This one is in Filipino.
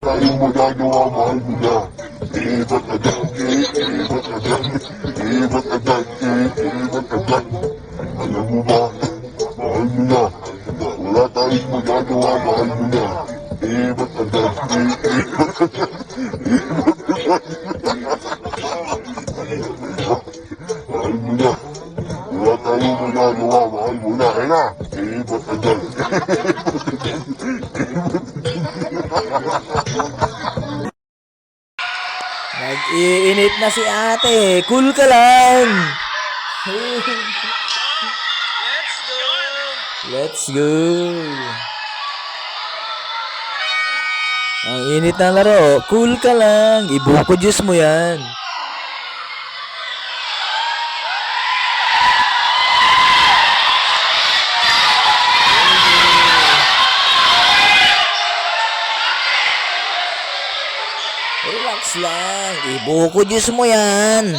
tayong magagawa, mahal mo na. Ba't agad, ba't agad, ba't agad, ba't agad. Alam mo ba, mahal mo na. Wala tayong magagawa, mahal mo na. Ba't agad, ba't agad, mahal mo na. Wala tayong magagawa, mahal mo na. Kaya na, ba't agad. Nag-iinit na si ate. Cool ka lang. Let's go. Ang init ng laro. Cool ka lang. Ibuko juice mo yan. Relax lang. Ibuko juice mo yan.